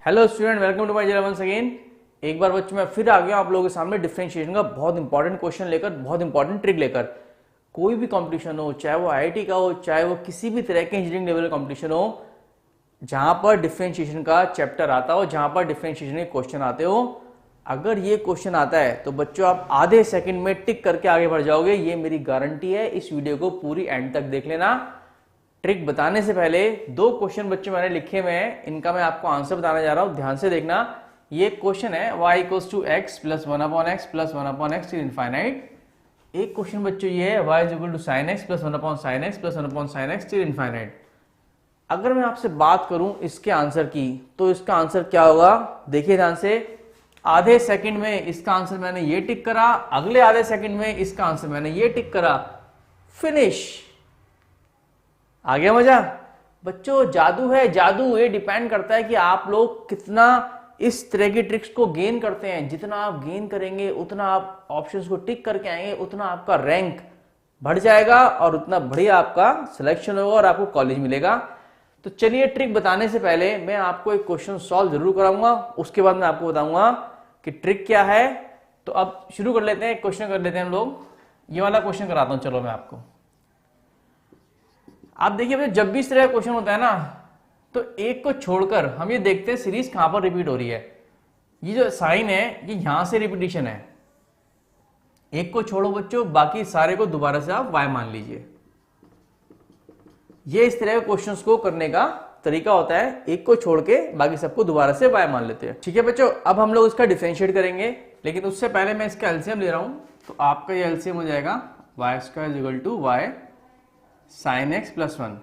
Hello student, welcome to my channel once again. एक बार बच्चों मैं फिर आ गया आप लोगों के सामने डिफरेंशिएशन का बहुत इंपॉर्टेंट क्वेश्चन लेकर, बहुत इंपॉर्टेंट ट्रिक लेकर। कोई भी कंपटीशन हो, चाहे वो आईआईटी का हो, चाहे वो किसी भी तरह के इंजीनियरिंग लेवल का कंपटीशन हो, जहां पर डिफरेंशिएशन का चैप्टर आता हो, जहां पर डिफरेंशिएशन के क्वेश्चन आते हो, अगर ये क्वेश्चन आता है तो बच्चों आप आधे सेकंड में टिक करके आगे बढ़ जाओगे, ये मेरी गारंटी है। इस वीडियो को पूरी एंड तक देख लेना। ट्रिक बताने से पहले दो क्वेश्चन बच्चों मैंने लिखे हुए हैं, इनका मैं आपको आंसर बताने जा रहा हूं, ध्यान से देखना। ये क्वेश्चन है y equals to x plus one upon x plus one upon x till infinite. एक क्वेश्चन बच्चों ये है y is equal to sine x plus one upon sine x plus one upon sine x till infinite. अगर मैं आपसे बात करूं इसके आंसर की, तो इसका आंसर क्या होगा? देखिए ध्यान से, आधे सेकंड में इसका आंसर मैंने ये टिक करा, अगले आधे सेकंड में इसका आंसर मैंने ये टिक करा, फिनिश। आ गया मजा? बच्चों जादू है, जादू। ये डिपेंड करता है कि आप लोग कितना इस तरह की ट्रिक्स को गेन करते हैं। जितना आप गेन करेंगे, उतना आप ऑप्शंस को टिक करके आएंगे, उतना आपका रैंक बढ़ जाएगा और उतना बढ़िया आपका सिलेक्शन होगा और आपको कॉलेज मिलेगा। तो चलिए, ट्रिक बताने से पहले मैं आपको एक क्वेश्चन सॉल्व जरूर कराऊंगा, उसके बाद मैं आपको बताऊंगा कि ट्रिक क्या है। तो अब शुरू कर लेते हैं, क्वेश्चन कर लेते हैं हम लोग। ये वाला क्वेश्चन कराता हूं, चलो मैं आपको। आप देखिए, जब भी इस तरह का क्वेश्चन होता है ना, तो एक को छोड़कर हम ये देखते हैं सीरीज कहां पर रिपीट हो रही है। ये जो साइन है, ये यहां से रिपीटिशन है। एक को छोड़ो बच्चों, बाकी सारे को दोबारा से आप y मान लीजिए। ये इस तरह के क्वेश्चंस को करने का तरीका होता है। एक को छोड़ के बाकी सबको दोबारा से y मान लेते हैं। ठीक है बच्चों, अब हम लोग इसका डिफरेंशिएट करेंगे, लेकिन उससे पहले मैं इसका एलसीएम ले रहा हूं। तो आपका ये एलसीएम हो जाएगा y square is equal to y sine x plus one.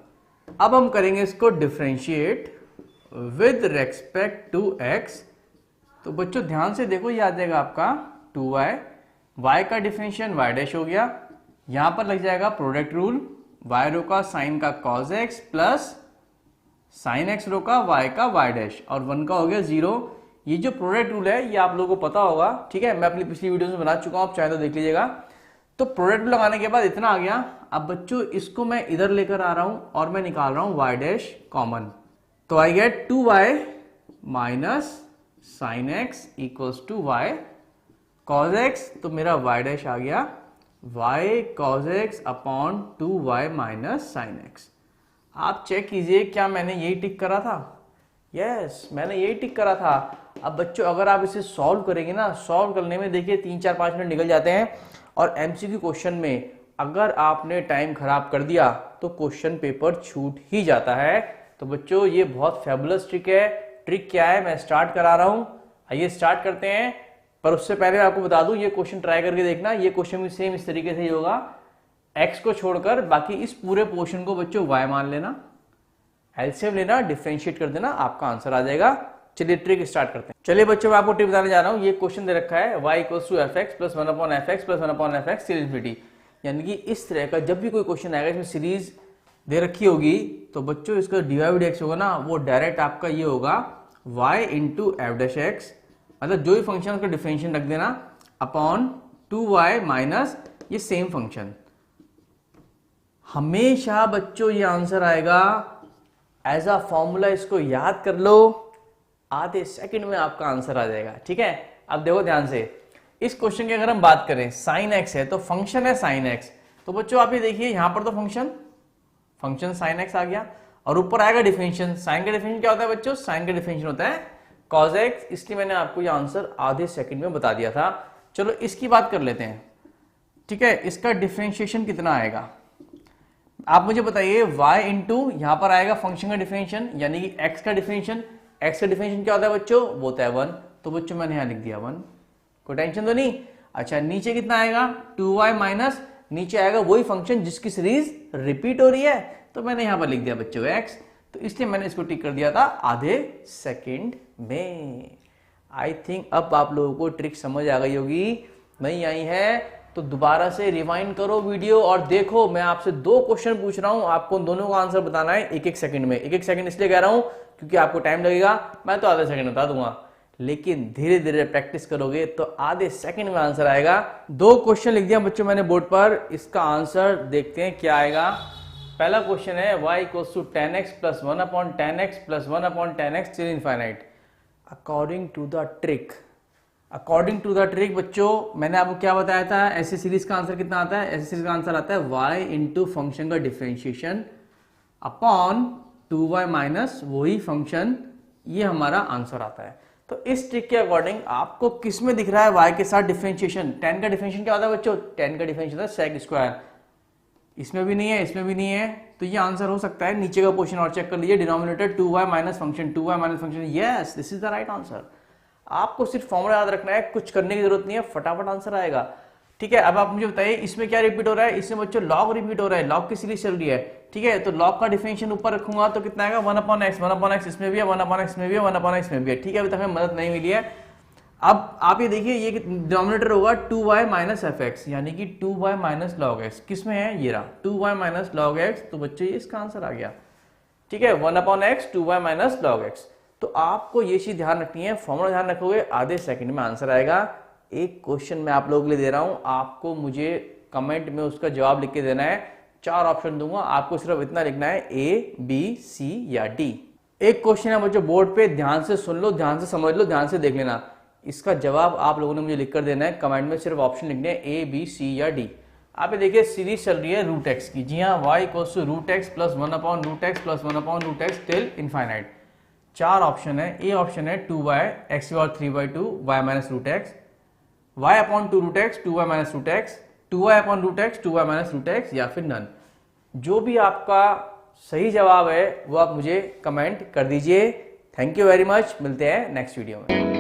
अब हम करेंगे इसको differentiate with respect to x। तो बच्चों ध्यान से देखो, ये आ जाएगा आपका 2y, y का डिफरेंशिएशन y डैश हो गया, यहां पर लग जाएगा प्रोडक्ट रूल, y रो का साइन का cos x plus sign x रो का y का y डैश, और 1 का हो गया 0। ये जो प्रोडक्ट रूल है ये आप लोगों को पता होगा, ठीक है, मैं अपनी पिछली वीडियो में बना चुका हूं, आप चाहे तो देख लीजिएगा। तो प्रोडक्ट लगाने के बाद इतना आ गया। अब बच्चों इसको मैं इधर लेकर आ रहा हूं और मैं निकाल रहा हूं y डैश कॉमन। तो I get 2y minus sine x equals two y cos x। तो मेरा y डैश आ गया y cos x upon 2y minus sine x. आप चेक कीजिए, क्या मैंने यही टिक करा था? यस, मैंने यही टिक करा था। अब बच्चों अगर आप इसे सॉल्व करेंगे ना, सॉल्व करने में देखिए 3-4-5 मिनट निकल जाते हैं, और एमसीक्यू क्वेश्चन में अगर आपने टाइम खराब कर दिया तो क्वेश्चन पेपर छूट ही जाता है। तो बच्चों ये बहुत फेबुलस ट्रिक है। ट्रिक क्या है मैं स्टार्ट करा रहा हूं, आइए स्टार्ट करते हैं। पर उससे पहले मैं आपको बता दूं, ये क्वेश्चन ट्राई करके देखना। ये क्वेश्चन भी सेम इस तरीके से ही होगा, एक्स को छोड़कर बाकी इस पूरे पोर्शन को बच्चों y मान लेना, एलसीएम लेना, डिफरेंशिएट कर देना, आपका आंसर आ जाएगा। चलिए ट्रिक स्टार्ट करते हैं। चलिए बच्चों मैं आपको ट्रिक बताने जा रहा हूं। ये क्वेश्चन दे रखा है y equals to f x plus one upon f x plus one upon f x till infinity. यानी कि इस तरह का जब भी कोई क्वेश्चन आएगा, इसमें सीरीज दे रखी होगी, तो बच्चों इसका डिवाइड एक्स होगा ना, वो डायरेक्ट आपका ये होगा y into F dash x, मतलब जो भी फंक्शन उसका डिफरेंशिएशन रख देना, अपॉन 2y माइनस ये सेम फंक्शन। हमेशा बच्चों ये आंसर आएगा एज अ फॉर्मूला, इसको याद कर लो, आधे सेकंड में आपका आंसर आ जाएगा। ठीक है, अब देखो ध्यान से, इस क्वेश्चन की अगर हम बात करें, साइन एक्स है तो फंक्शन है साइन एक्स। तो बच्चों आप ये देखिए, यहां पर तो फंक्शन साइन एक्स आ गया, और ऊपर आएगा डिफरेंशिएशन। साइन का डिफरेंशिएशन क्या होता है बच्चों? साइन का डिफरेंशिएशन होता है cos x। इसलिए मैंने आपको ये आंसर आधे सेकंड में बता दिया था। चलो इसकी बात कर लेते हैं। ठीक है, इसका डिफरेंशिएशन कितना आएगा आप मुझे बताइए। y इंटू यहां पर आएगा फंक्शन का डिफरेंशिएशन, यानी कि x का डिफरेंशिएशन। x का डिफरेंशिएशन क्या होता है बच्चों? वो होता है 1। तो बच्चों मैंने यहां लिख दिया 1, कोई टेंशन तो नहीं। अच्छा, नीचे कितना आएगा? 2y माइनस, नीचे आएगा वही फंक्शन जिसकी सीरीज रिपीट हो रही है, तो मैंने यहां पर लिख दिया बच्चों x। तो इसलिए मैंने इसको टिक कर दिया था आधे सेकंड में। आई थिंक अब आप लोगों को ट्रिक समझ आ गई होगी। नहीं आई है तो दोबारा से रिवाइंड करो वीडियो और देखो। मैं आपसे दो क्वेश्चन पूछ रहा हूं, आपको उन दोनों का आंसर बताना है 1-1 सेकंड में। 1-1 सेकंड इसलिए कह रहा हूं क्योंकि आपको टाइम लगेगा, मैं तो आधे सेकंड बता दूंगा, लेकिन धीरे धीरे प्रैक्टिस करोगे तो आधे सेकंड में आंसर आएगा। दो क्वेश्चन लिख दिया बच्चों मैंने बोर्ड पर, इसका आंसर देखते हैं क्या आएगा। पहला क्वेश्चन है y equals to tan x plus 1 upon tan x plus 1 upon tan x till infinite. According to the trick, according to the trick बच्चों मैंने आपको क्या बताया था, ऐसी सीरीज का आंसर कितना आता है, ऐसी सीरीज का आंसर आता है y इंटू फंक्शन का डिफरेंशिएशन अपॉन 2y माइनस वही फंक्शन, ये हमारा आंसर आता है। तो इस ट्रिक के अकॉर्डिंग आपको किस में दिख रहा है y के साथ डिफरेंशिएशन, tan का डिफरेंशिएशन क्या होता है बच्चों, tan का डिफरेंशिएशन होता है sec स्क्वायर, इसमें भी नहीं है इसमें भी नहीं है, तो ये आंसर हो सकता है। नीचे का पोर्शन और चेक कर लीजिए, denominator 2y minus function, 2y minus function, yes this is the right answer. आपको सिर्फ फॉर्मूला याद रखना है, कुछ करने की जरूरत नहीं है, फटाफट आंसर आएगा। ठीक है, अब आप मुझे बताइए इसमें क्या रिपीट हो रहा है, इसमें बच्चों लॉग रिपीट हो रहा है, लॉग की सीरीज चल रही है। ठीक है, तो लॉग का डिफरेंशिएशन ऊपर रखूंगा तो कितना आएगा 1/x, 1/x इसमें भी है, 1/x में भी है, 1/x में भी है। ठीक है, अभी तक हमें मदद नहीं मिली है। अब आप ये देखिए, ये डिनोमिनेटर होगा 2y माइनस fx, यानी कि 2y माइनस लॉग x, किस में है, ये रहा 2y माइनस लॉग x, तो बच्चों ये इसका आंसर आ गया। ठीक है, 1/x 2y minus log x। तो आपको ये चीज ध्यान रखनी है, फॉर्मूला ध्यान रखोगे आधे सेकंड में आंसर आएगा। एक क्वेश्चन मैं आप लोगों के लिए दे रहा हूं, आपको मुझे कमेंट में उसका जवाब लिख के देना है। 4 ऑप्शन दूंगा, आपको सिर्फ इतना लिखना है A, B, C या D। एक क्वेश्चन है बच्चों बोर्ड पे, ध्यान से सुन लो, ध्यान से समझ लो, ध्यान से देख लेना। इसका जवाब आप लोगों ने मुझे लिख कर देना है, कमेंट में सिर्फ ऑप्शन लिखने हैं A, B, C या D। आप ये देखिए सीरीज चल रही है रूट एक्स की, जी हाँ, y equals to root x plus 1/√x plus 1/√x till infinite. 4 option है, ए ऑप्शन है 2y x की power 3/2 y minus root x, y upon 2√x 2y minus root x, 2y upon root x 2y minus root x, या फिर none. जो भी आपका सही जवाब है वो आप मुझे कमेंट कर दीजिए। थैंक यू वेरी मच, मिलते हैं नेक्स्ट वीडियो में।